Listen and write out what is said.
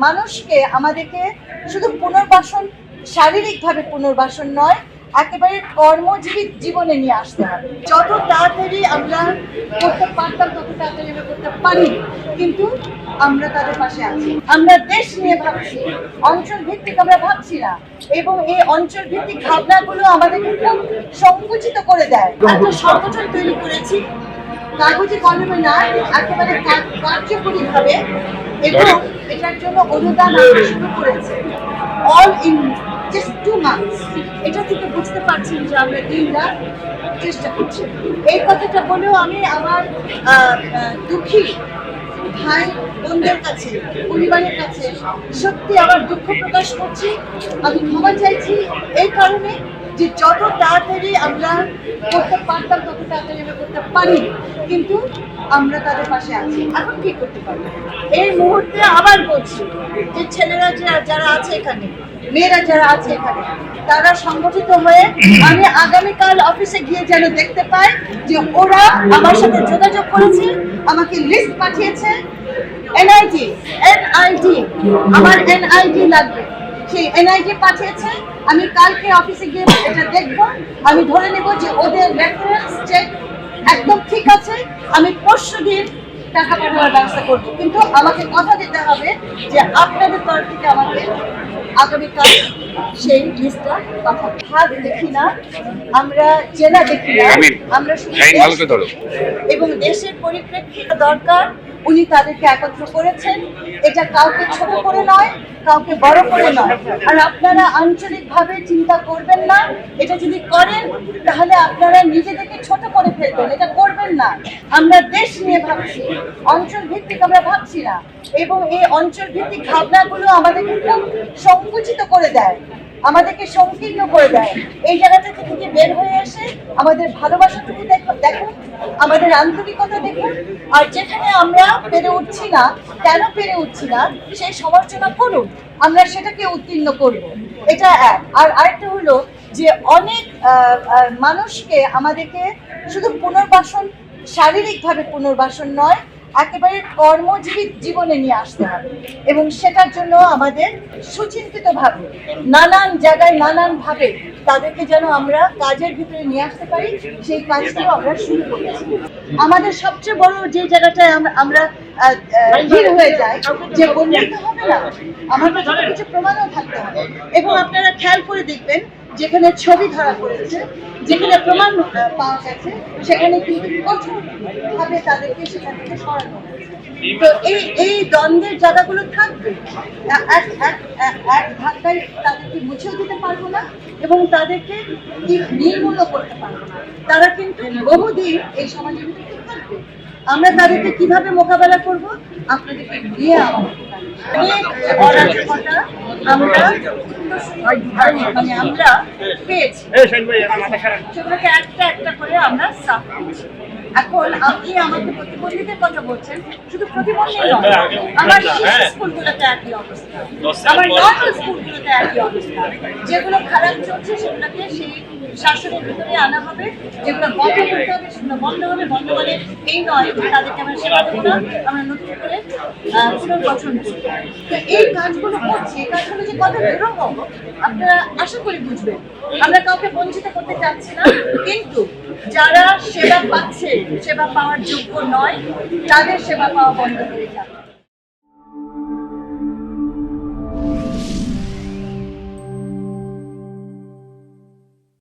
মানুষকে আমাদেরকে শুধু পুনর্বাসন, শারীরিকভাবে পুনর্বাসন নয়, একেবারে কর্মজীবী জীবনে নিয়ে আসতে হবে। যত তাড়াতাড়ি আমরা করতে পারতাম তত তাড়াতাড়ি আমরা করতে পারি, কিন্তু আমরা তাদের পাশে আছি। আমরা দেশ নিয়ে ভাবছি, অঞ্চল ভিত্তিক আমরা ভাবছি না, এবং এই অঞ্চল ভিত্তিক ভাবনাগুলো আমাদেরকে খুব সংকুচিত করে দেয়। একটা সংগঠন তৈরি করেছি, কাগজে কলমে না, একেবারে কার্যকরী ভাবে, এবং এটার জন্য অনুদান আমরা শুরু করেছি। All in just 2 months। এটা থেকে বুঝতে পারছেন যে আমরা দিনরাত চেষ্টা করছি। এই কথাটা বলেও আমি আমার দুঃখী ভাই বোনদের কাছে, পরিবারের কাছে সত্যি আমার দুঃখ প্রকাশ করছি। আমি ক্ষমা চাইছি এই কারণে যে যত তাড়াতাড়ি আমরা করতে পারতাম তত তাড়াতাড়ি আমরা করতে পারি, কিন্তু আমরা তাদের পাশে আছি। এখন কি করতে পারি? এই মুহূর্তে আবার বলছি যে ছেলেরা যারা আছে এখানে, মেয়েরা যারা আছে এখানে, তারা সংগঠিত হয়ে আমি আগামীকাল অফিসে গিয়ে যেন দেখতে পাই যে ওরা আমার সাথে যোগাযোগ করেছে, আমাকে লিস্ট পাঠিয়েছে। এনআইডি আমার এনআইডি লাগবে, সেই এনআইডি পাঠিয়েছে। আমি কালকে অফিসে গিয়ে এটা দেখবো। আমি ধরে নেব যে ওদের রেফারেন্স চেক একদম ঠিক আছে। আমি পরশুদিন টাকা পাঠানোর ব্যবস্থা করবো, কিন্তু আমাকে কথা দিতে হবে যে আপনাদের তরফ থেকে আমাকে আগামীকাল সেই লিস্টটা পাঠাবো। হাত দেখি না, আমরা জেলা দেখি না, আমরা শুধু এবং দেশের পরিপ্রেক্ষিতে দরকার। উনি তাদেরকে একত্র করেছেন, এটা কাউকে ছোট করে নয়, কাউকে বড় করে নয়। আর আপনারা আঞ্চলিকভাবে চিন্তা করবেন না। এটা যদি করেন তাহলে আপনারা নিজেদেরকে ছোট করে ফেলবেন, এটা করবেন না। আমরা দেশ নিয়ে ভাবছি, অঞ্চল ভিত্তিক আমরা ভাবছি না, এবং এই অঞ্চল ভিত্তিক ভাবনাগুলো আমাদেরকে খুব সংকুচিত করে দেয়, আমাদেরকে সংকীর্ণ করে দেয়। এই জায়গাটা থেকে বের হয়ে এসে আমাদের ভালোবাসাটুকু দেখুন, আমাদের আন্তরিকতা দেখুন, আর যেখানে আমরা পেরে উঠছি না, কেন পেরে উঠছি না সেই সমালোচনা করুন, আমরা সেটাকে উত্তীর্ণ করব। এটা এক। আর আরেকটা হলো যে অনেক মানুষকে আমাদেরকে শুধু পুনর্বাসন, শারীরিকভাবে পুনর্বাসন নয়, একেবারে কর্মজীবী জীবনে নিয়ে আসতে হবে, এবং সেটার জন্য আমাদের সুচিন্তিতভাবে নানান জায়গায় নানানভাবে তাদেরকে যেন আমরা কাজের ভিতরে নিয়ে আসতে পারি, সেই কাজগুলো আমরা শুরু করেছি। আমাদের সবচেয়ে বড় যে জায়গাটায় আমরা ভিড় হয়ে যায় যে বললেই তো হবে না, আমাদের কিছু প্রমাণও থাকতে হবে। এবং আপনারা খেয়াল করে দেখবেন যেখানে ছবি ধরা পড়েছে, যেখানে প্রমাণ পাওয়া গেছে, সেখানে কিন্তু কঠোরভাবে তাদেরকে সেখান থেকে সরানো হয়েছে। তো এই দ্বন্দ্বের জায়গাগুলো থাকবে, এক ধাক্কায় তাদেরকে মুছেও দিতে পারবো না, এবং তাদেরকে নির্মূল করতে পারবো না। তারা কিন্তু বহুদিন এই সমাজের ভিতরে থাকবে। আমরা তাদেরকে কিভাবে মোকাবেলা করব, আপনাদেরকে নিয়ে আমরা পেয়েছি, সেগুলোকে একটা একটা করে আমরা সাফ করছি। এখন আপনি আমাকে প্রতিবন্ধীদের কথা বলছেন, শুধু প্রতিবন্ধী নয়, আমার স্কুলগুলোতে একই অবস্থা, আমার নর্মাল স্কুলগুলোতে একই অবস্থা। যেগুলো খারাপ চলছে সেগুলোকে সেই শাসনের ভিতরে আনা হবে, যেগুলো বন্ধ করতে হবে সেগুলো বন্ধ হবে। বন্ধ মানে এই নয় যে তাদেরকে আমরা সেবা দেবো না, আমরা নতুন করে পুনর্গঠন করব। তো এই কাজগুলো করছি, এই কাজগুলো যে কত দুরূহ আপনারা আশা করি বুঝবেন। আমরা কাউকে বঞ্চিত করতে চাচ্ছি না, কিন্তু যারা সেবা পাচ্ছে, সেবা পাওয়ার যোগ্য নয়, তাদের সেবা পাওয়া বন্ধ হয়ে যাবে।